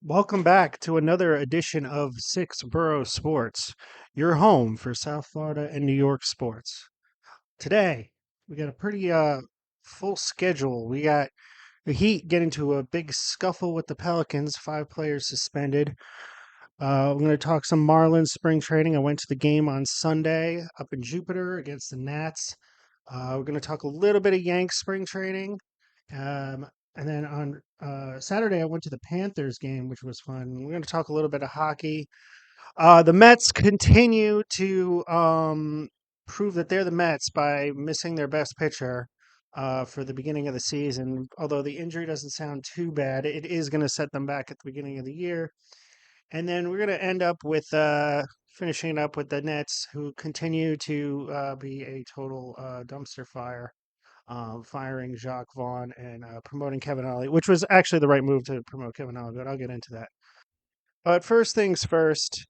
Welcome back to another edition of Six Borough Sports, your home for South Florida and New York sports. Today, we got a pretty full schedule. We got the Heat get into a big scuffle with the Pelicans, five players suspended. I'm going to talk some Marlins spring training. I went to the game on Sunday up in Jupiter against the Nats. We're going to talk a little bit of Yanks spring training. Um, and then on Saturday, I went to the Panthers game, which was fun. We're going to talk a little bit of hockey. The Mets continue to prove that they're the Mets by missing their best pitcher for the beginning of the season. Although the injury doesn't sound too bad, it is going to set them back at the beginning of the year. And then we're going to end up with finishing it up with the Nets, who continue to be a total dumpster fire, firing Jacques Vaughn and promoting Kevin Ollie, which was actually the right move to promote Kevin Ollie, but I'll get into that. But first things first,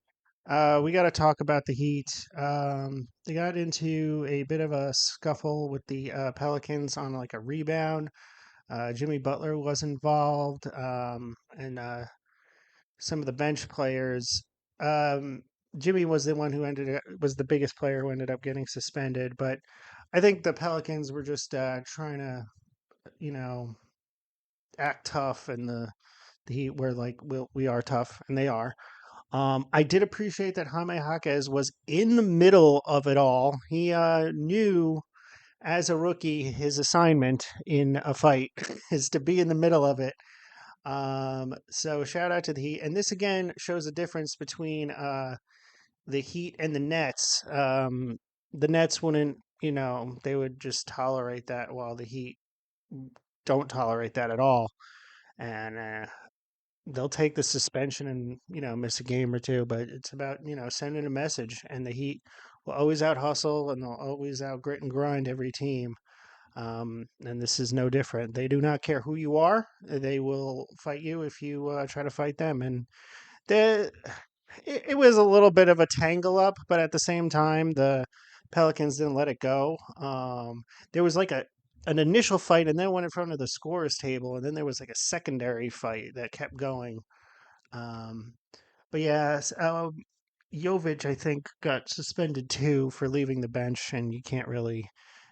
we got to talk about the Heat. They got into a bit of a scuffle with the Pelicans on like a rebound. Jimmy Butler was involved, and some of the bench players. Um, Jimmy was the one who was the biggest player who ended up getting suspended, but I think the Pelicans were just trying to, you know, act tough, and the Heat were like, we are tough, and they are. I did appreciate that Jaime Jaquez was in the middle of it all. He knew as a rookie his assignment in a fight is to be in the middle of it. So shout out to the Heat. And this again shows a difference between the Heat and the Nets. The Nets wouldn't, they would just tolerate that, while the Heat don't tolerate that at all. And they'll take the suspension and, miss a game or two, but it's about, sending a message. And the Heat will always out hustle, and they'll always out grit and grind every team. And this is no different. They do not care who you are. They will fight you if you try to fight them. And the it was a little bit of a tangle up, but at the same time, the Pelicans didn't let it go. There was like an initial fight, and then went in front of the scorers table, and then there was like a secondary fight that kept going. Um, but yeah, Jovic, I think, got suspended too for leaving the bench, and you can't really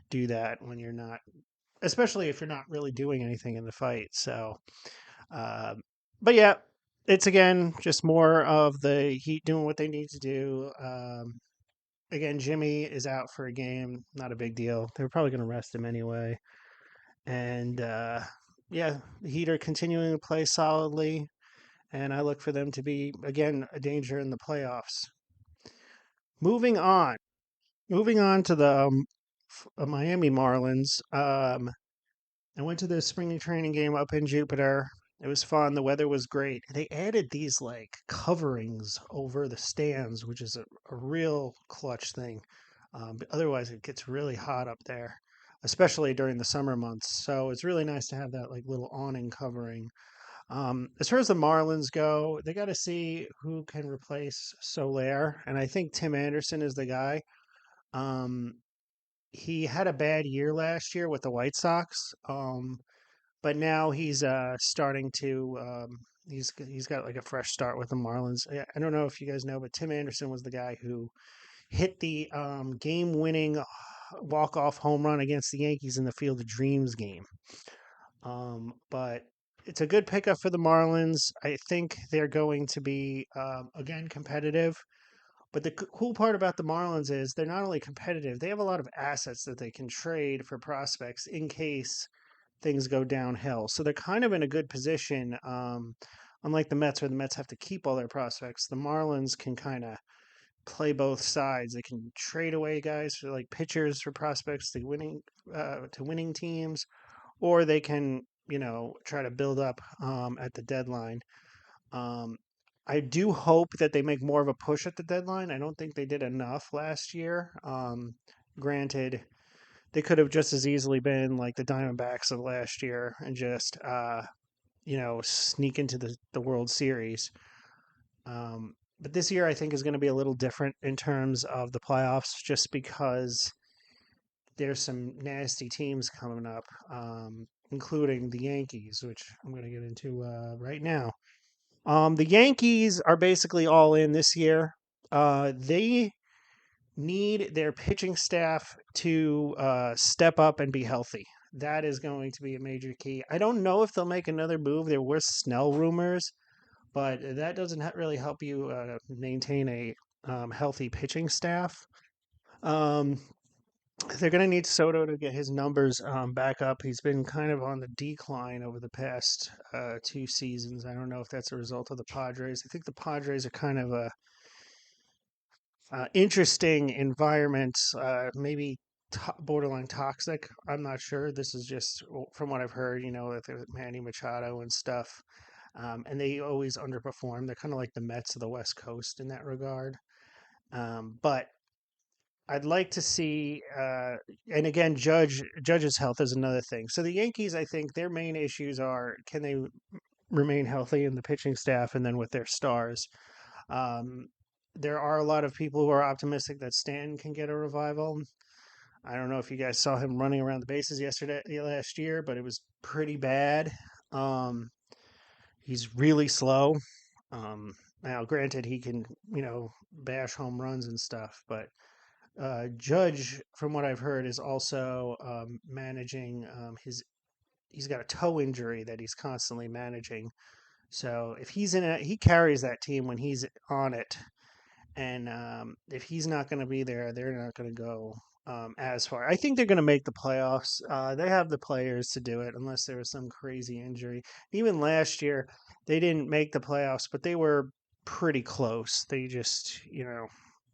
do that when you're not, especially if you're not really doing anything in the fight. So, um, but yeah, it's again just more of the Heat doing what they need to do. Again, Jimmy is out for a game, not a big deal. They were probably going to rest him anyway. And yeah, the Heat are continuing to play solidly, and I look for them to be again a danger in the playoffs. Moving on, moving on to the Miami Marlins. I went to the spring training game up in Jupiter. It was fun. The weather was great. They added these like coverings over the stands, which is a real clutch thing. But otherwise, it gets really hot up there, especially during the summer months. So it's really nice to have that like little awning covering. As far as the Marlins go, they got to see who can replace Soler, and I think Tim Anderson is the guy. Um, he had a bad year last year with the White Sox. But now he's starting to he's got like a fresh start with the Marlins. I don't know if you guys know, but Tim Anderson was the guy who hit the game-winning walk-off home run against the Yankees in the Field of Dreams game. But it's a good pickup for the Marlins. I think they're going to be again competitive. But the cool part about the Marlins is they're not only competitive; they have a lot of assets that they can trade for prospects in case things go downhill. So they're kind of in a good position. Unlike the Mets, where the Mets have to keep all their prospects, the Marlins can kind of play both sides. They can trade away guys for like pitchers for prospects to winning teams, or they can try to build up at the deadline. Um, I do hope that they make more of a push at the deadline. I don't think they did enough last year. Granted, they could have just as easily been like the Diamondbacks of last year and just sneak into the World Series. But this year I think is going to be a little different in terms of the playoffs, just because there's some nasty teams coming up, including the Yankees, which I'm going to get into right now. The Yankees are basically all in this year. They need their pitching staff to step up and be healthy. That is going to be a major key. I don't know if they'll make another move. There were Snell rumors, but that doesn't really help you maintain a healthy pitching staff. Um, they're going to need Soto to get his numbers back up. He's been kind of on the decline over the past 2 seasons. I don't know if that's a result of the Padres. I think the Padres are kind of a interesting environment, maybe borderline toxic. I'm not sure. This is just from what I've heard, with Manny Machado and stuff. And they always underperform. They're kind of like the Mets of the West Coast in that regard. But I'd like to see, and again, Judge's health is another thing. So the Yankees, I think their main issues are can they remain healthy in the pitching staff, and then with their stars. Um, there are a lot of people who are optimistic that Stanton can get a revival. I don't know if you guys saw him running around the bases last year, but it was pretty bad. Um, he's really slow. Now, granted, he can bash home runs and stuff, but Judge, from what I've heard, is also managing his. He's got a toe injury that he's constantly managing. So if he's in it, he carries that team when he's on it. And if he's not going to be there, they're not going to go as far. I think they're going to make the playoffs. They have the players to do it, unless there was some crazy injury. Even last year, they didn't make the playoffs, but they were pretty close. They just,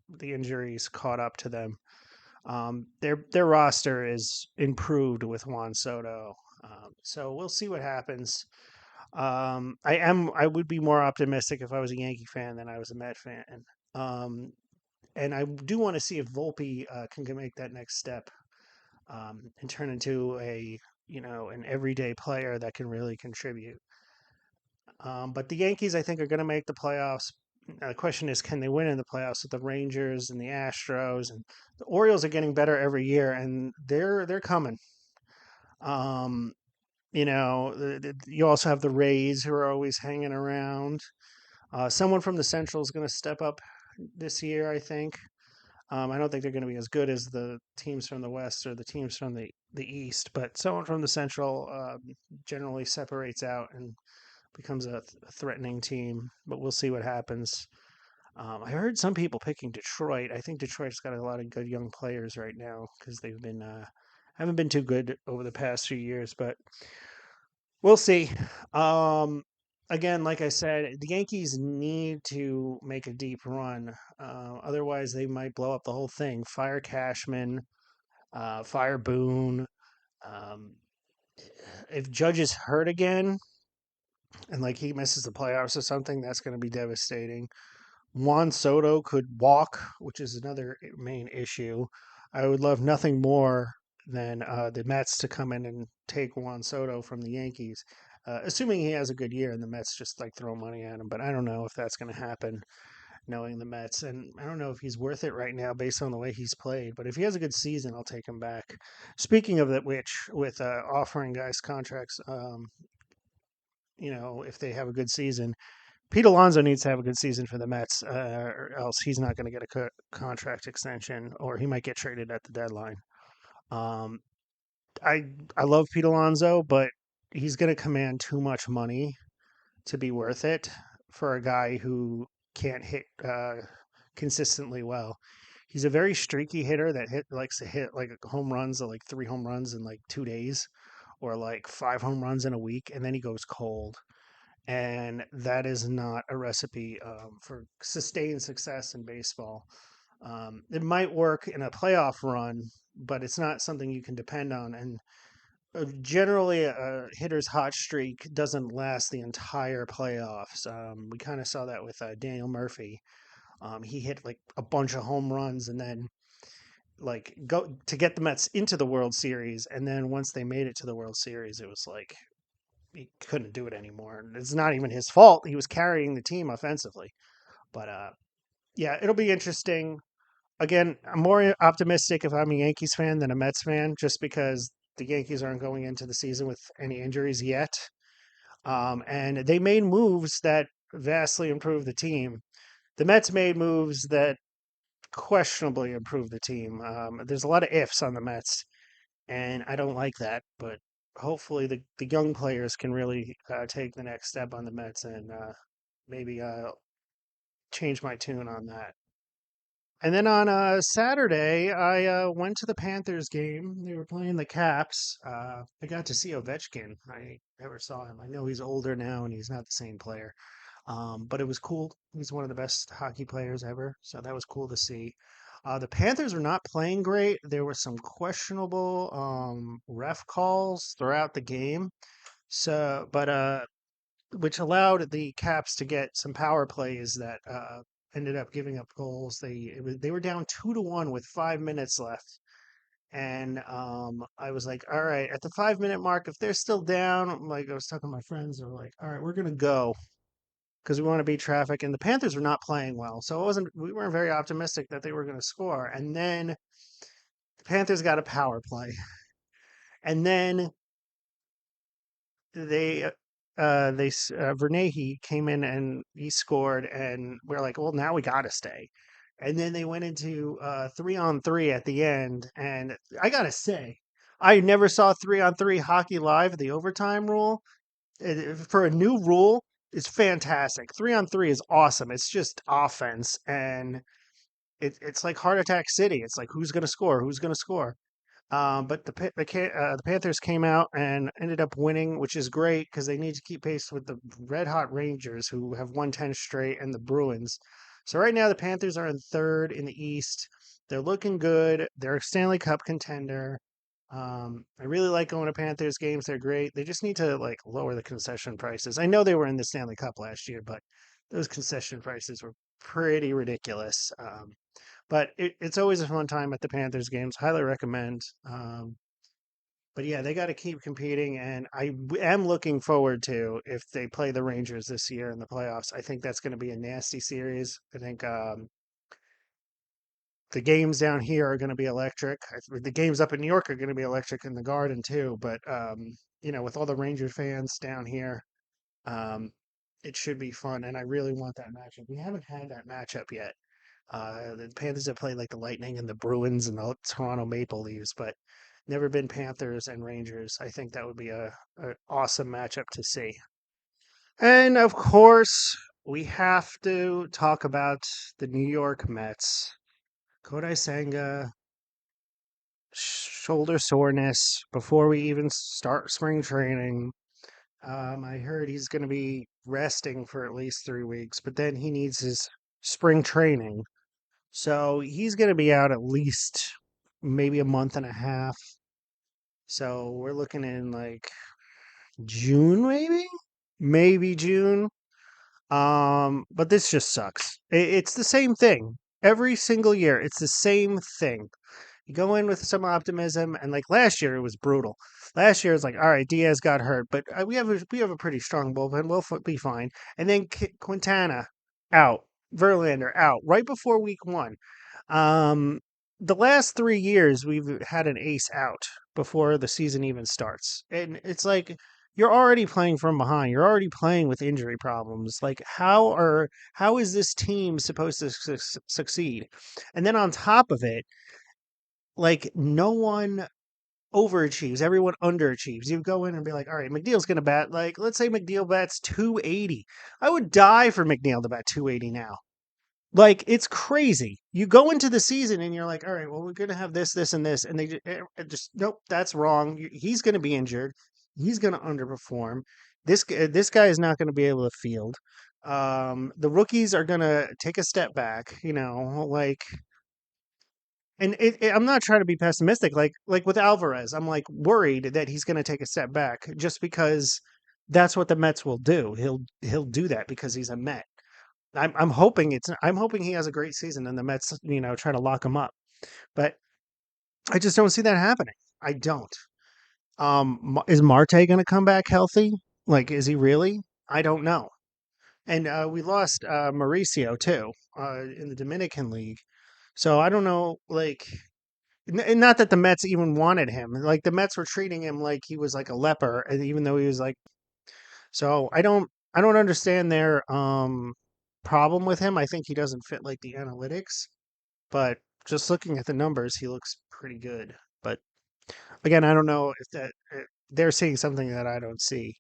the injuries caught up to them. Their roster is improved with Juan Soto, so we'll see what happens. I would be more optimistic if I was a Yankee fan than I was a Met fan. Um, and I do want to see if Volpe can make that next step and turn into an everyday player that can really contribute. But the Yankees, I think, are going to make the playoffs. The question is, can they win in the playoffs with the Rangers and the Astros, and the Orioles are getting better every year, and they're coming. Um, you also have the Rays who are always hanging around. Someone from the Central is going to step up this year, I think. I don't think they're going to be as good as the teams from the West or the teams from the East, but someone from the Central generally separates out and becomes a threatening team. But we'll see what happens. I heard some people picking Detroit. I think Detroit's got a lot of good young players right now because they've been haven't been too good over the past few years, but we'll see. Um, Again, like I said, the Yankees need to make a deep run. Otherwise, they might blow up the whole thing. Fire Cashman, fire Boone. Um, if Judge is hurt again and like he misses the playoffs or something, that's going to be devastating. Juan Soto could walk, which is another main issue. I would love nothing more than the Mets to come in and take Juan Soto from the Yankees, assuming he has a good year and the Mets just like throw money at him. But I don't know if that's going to happen, knowing the Mets, and I don't know if he's worth it right now based on the way he's played. But if he has a good season, I'll take him back. Speaking of that, which with offering guys contracts, if they have a good season, Pete Alonso needs to have a good season for the Mets, or else he's not going to get a contract extension, or he might get traded at the deadline. Um, I I love Pete Alonso, but he's going to command too much money to be worth it for a guy who can't hit consistently well. He's a very streaky hitter that likes to hit like home runs, like 3 home runs in like 2 days, or like 5 home runs in a week, and then he goes cold, and that is not a recipe for sustained success in baseball. It might work in a playoff run, but it's not something you can depend on. And generally, a hitter's hot streak doesn't last the entire playoffs. We kind of saw that with Daniel Murphy. He hit like a bunch of home runs and then like go to get the Mets into the World Series. And then once they made it to the World Series, it was like he couldn't do it anymore. And it's not even his fault. He was carrying the team offensively. But yeah, it'll be interesting. Again, I'm more optimistic if I'm a Yankees fan than a Mets fan, just because the Yankees aren't going into the season with any injuries yet. And they made moves that vastly improve the team. The Mets made moves that questionably improve the team. There's a lot of ifs on the Mets, and I don't like that. But hopefully, the young players can really take the next step on the Mets and maybe change my tune on that. And then on Saturday, I went to the Panthers game. They were playing the Caps. I got to see Ovechkin. I never saw him. I know he's older now and he's not the same player. But it was cool. He's one of the best hockey players ever. So that was cool to see. The Panthers were not playing great. There were some questionable ref calls throughout the game. So, but which allowed the Caps to get some power plays that ended up giving up goals. They were down 2-1 with 5 minutes left, and I was like, all right, at the 5 minute mark, if they're still down, like I was talking to my friends, they were like, all right, we're gonna go because we want to beat traffic. And the Panthers were not playing well, so we weren't very optimistic that they were going to score. And then the Panthers got a power play, and then they Vernehi came in and he scored, and we're like, well, now we got to stay. And then they went into 3-on-3 at the end, and I gotta say, I never saw 3-on-3 hockey live. The overtime rule for a new rule is fantastic. 3-on-3 is awesome. It's just offense, and it's like Heart Attack City. It's like who's gonna score? Who's gonna score? But the Panthers came out and ended up winning, which is great because they need to keep pace with the Red Hot Rangers, who have won 10 straight, and the Bruins. So right now the Panthers are in third in the East. They're looking good. They're a Stanley Cup contender. I really like going to Panthers games. They're great. They just need to like lower the concession prices. I know they were in the Stanley Cup last year, but those concession prices were pretty ridiculous. But it's always a fun time at the Panthers games. Highly recommend. But yeah, they got to keep competing, and am looking forward to if they play the Rangers this year in the playoffs. I think that's going to be a nasty series. I think the games down here are going to be electric. The games up in New York are going to be electric in the Garden too. But with all the Ranger fans down here, um, it should be fun, and I really want that matchup. We haven't had that matchup yet. The Panthers have played like the Lightning and the Bruins and the Toronto Maple Leafs, but never been Panthers and Rangers. I think that would be a awesome matchup to see. And of course, we have to talk about the New York Mets. Kodai Senga, shoulder soreness before we even start spring training. I heard he's going to be resting for at least 3 weeks, but then he needs his spring training. So he's going to be out at least maybe a month and a half. So we're looking in like June, maybe June. But this just sucks. It's the same thing every single year. It's the same thing. You go in with some optimism, and like last year, it was brutal. Last year, it's like, all right, Diaz got hurt, but we have a pretty strong bullpen. We'll be fine. And then Quintana out, Verlander out right before week one. Um, the last 3 years, we've had an ace out before the season even starts, and it's like you're already playing from behind. You're already playing with injury problems. Like how is this team supposed to succeed? And then on top of it, like no one overachieves, everyone underachieves. You go in and be like, all right, McNeil's going to bat, like, let's say McNeil bats 280. I would die for McNeil to bat 280 now. Like, it's crazy. You go into the season and you're like, all right, well, we're going to have this, this, and this. And they just nope, that's wrong. He's going to be injured. He's going to underperform. This guy is not going to be able to field. The rookies are going to take a step back, like and I'm not trying to be pessimistic. Like with Alvarez, I'm like worried that he's going to take a step back just because that's what the Mets will do. He'll do that because he's a Met. I'm hoping he has a great season and the Mets try to lock him up. But I just don't see that happening. I don't. Is Marte going to come back healthy? Like, is he really? I don't know. And we lost Mauricio too in the Dominican League. So I don't know. Like, and not that the Mets even wanted him. Like the Mets were treating him like he was like a leper, and even though he was like, so I don't understand their problem with him. I think he doesn't fit like the analytics, but just looking at the numbers, he looks pretty good. But again, I don't know if they're seeing something that I don't see.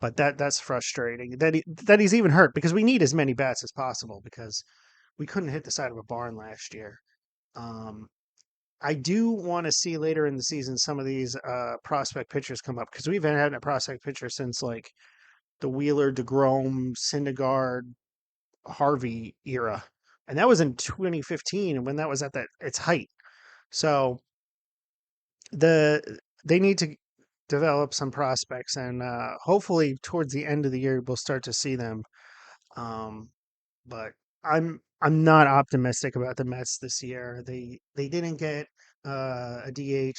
But that's frustrating that he's even hurt because we need as many bats as possible because we couldn't hit the side of a barn last year. Um, I do want to see later in the season some of these prospect pitchers come up because we've had a prospect pitcher since like the Wheeler, DeGrom, Syndergaard, Harvey era, and that was in 2015 when that was at that its height. So they need to develop some prospects, and hopefully towards the end of the year we'll start to see them. Um, but I'm not optimistic about the Mets this year. They didn't get a DH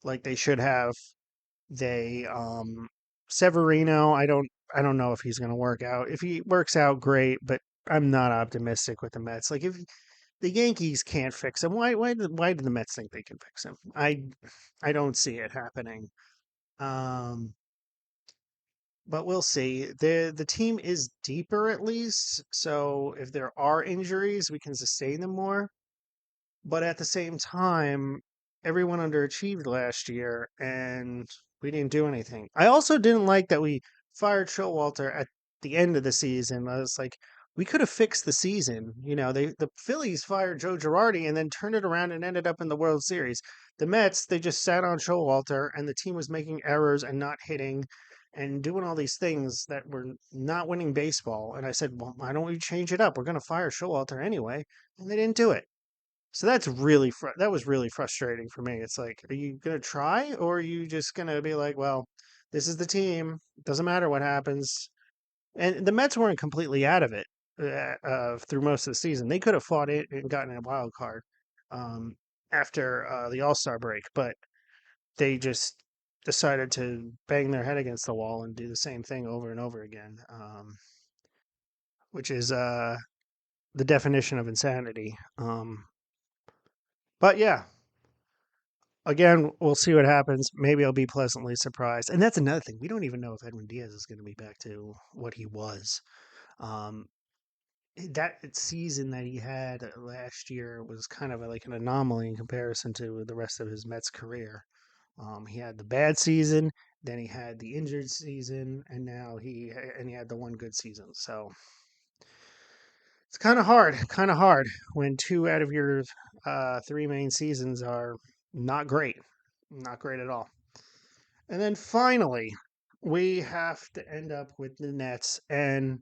like they should have. They Severino, I don't know if he's going to work out. If he works out, great, but I'm not optimistic with the Mets. Like if the Yankees can't fix him, why do the Mets think they can fix him? I don't see it happening. Um, but we'll see. The team is deeper at least, so if there are injuries, we can sustain them more. But at the same time, everyone underachieved last year and we didn't do anything. I also didn't like that we fired Showalter at the end of the season. I was like, we could have fixed the season. The Phillies fired Joe Girardi and then turned it around and ended up in the World Series. The Mets, they just sat on Showalter and the team was making errors and not hitting and doing all these things that were not winning baseball. And I said, well, why don't we change it up? We're going to fire Showalter anyway. And they didn't do it. So that was really frustrating for me. It's like, are you gonna try, or are you just gonna be like, well, this is the team. Doesn't matter what happens. And the Mets weren't completely out of it through most of the season. They could have fought it and gotten a wild card um, after the All Star break, but they just decided to bang their head against the wall and do the same thing over and over again, which is the definition of insanity. But yeah, again, we'll see what happens. Maybe I'll be pleasantly surprised. And that's another thing. We don't even know if Edwin Diaz is going to be back to what he was. Um, that season that he had last year was kind of like an anomaly in comparison to the rest of his Mets career. He had the bad season, then he had the injured season, and now he had the one good season. So it's kind of hard when two out of your three main seasons are not great, not great at all. And then finally, we have to end up with the Nets and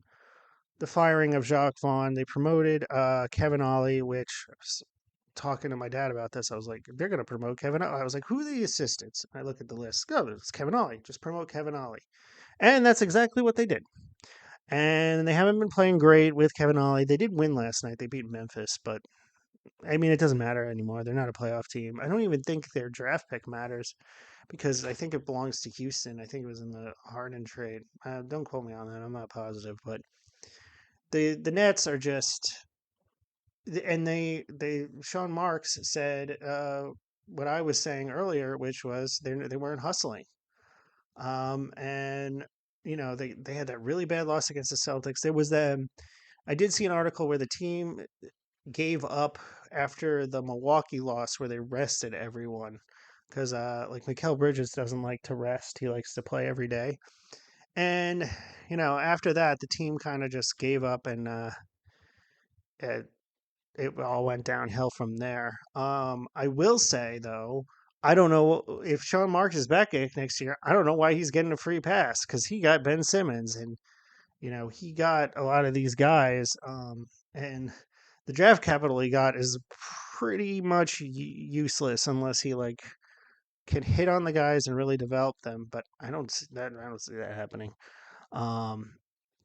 the firing of Jacques Vaughn. They promoted Kevin Ollie, which talking to my dad about this, I was like, they're going to promote Kevin Ollie. I was like, who are the assistants? I look at the list. Oh, it's Kevin Ollie. Just promote Kevin Ollie. And that's exactly what they did. And they haven't been playing great with Kevin Ollie. They did win last night. They beat Memphis, but I mean, it doesn't matter anymore. They're not a playoff team. I don't even think their draft pick matters because I think it belongs to Houston. I think it was in the Harden trade. Don't quote me on that. I'm not positive, but the Nets are just and they Sean Marks said what I was saying earlier, which was they weren't hustling. And they had that really bad loss against the Celtics. There was the I did see an article where the team gave up after the Milwaukee loss where they rested everyone because like Mikal Bridges doesn't like to rest. He likes to play every day. And after that the team kind of just gave up and it, it all went downhill from there. I will say though, I don't know if Sean Marks is back next year. I don't know why he's getting a free pass because he got Ben Simmons and he got a lot of these guys, and the draft capital he got is pretty much useless unless he like can hit on the guys and really develop them. But I don't see that happening. Um,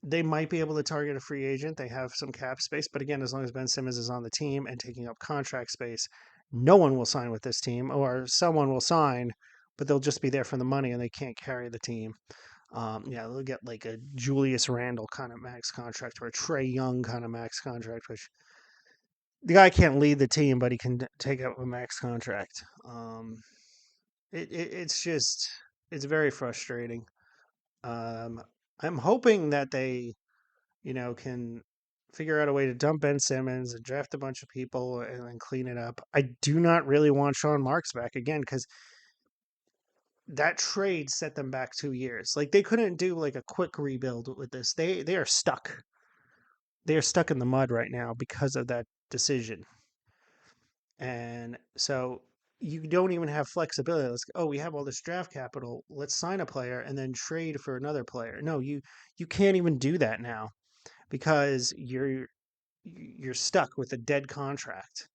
they might be able to target a free agent. They have some cap space, but again, as long as Ben Simmons is on the team and taking up contract space, no one will sign with this team, or someone will sign, but they'll just be there for the money and they can't carry the team. Yeah, they'll get like a Julius Randle kind of max contract or a Trey Young kind of max contract, which the guy can't lead the team, but he can take up a max contract. It's just it's very frustrating. Um, I'm hoping that they, can figure out a way to dump Ben Simmons and draft a bunch of people and then clean it up. I do not really want Sean Marks back again because that trade set them back 2 years. Like they couldn't do like a quick rebuild with this. They are stuck. They are stuck in the mud right now because of that decision. And so you don't even have flexibility. Oh, we have all this draft capital. Let's sign a player and then trade for another player. No, you can't even do that now because you're stuck with a dead contract.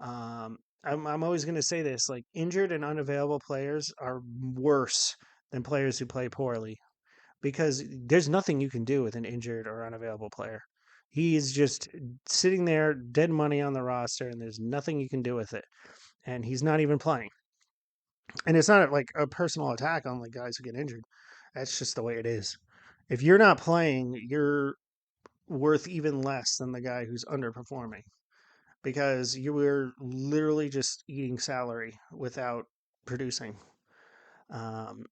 I'm always going to say this: like injured and unavailable players are worse than players who play poorly because there's nothing you can do with an injured or unavailable player. He's just sitting there, dead money on the roster, and there's nothing you can do with it. And he's not even playing. And it's not like a personal attack on like guys who get injured. That's just the way it is. If you're not playing, you're worth even less than the guy who's underperforming because you were literally just eating salary without producing. Um,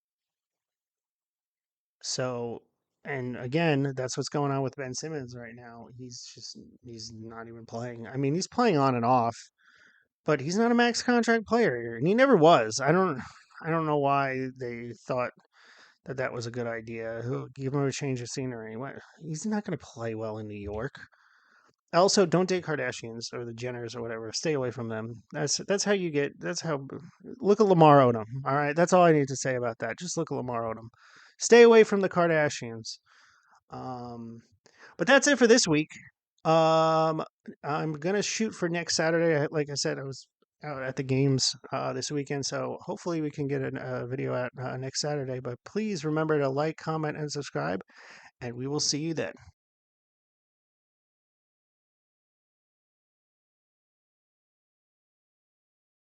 so, and again, that's what's going on with Ben Simmons right now. He's not even playing. I mean, he's playing on and off, but he's not a max contract player, and he never was. I don't know why they thought that was a good idea. Give him a change of scenery. What? He's not going to play well in New York. Also, don't date Kardashians or the Jenners or whatever. Stay away from them. That's how you get. That's how. Look at Lamar Odom. All right, that's all I need to say about that. Just look at Lamar Odom. Stay away from the Kardashians. Um, but that's it for this week. Um, I'm gonna shoot for next Saturday. Like I said, I was out at the games this weekend, so hopefully we can get a video out next Saturday. But please remember to like, comment, and subscribe, and we will see you then.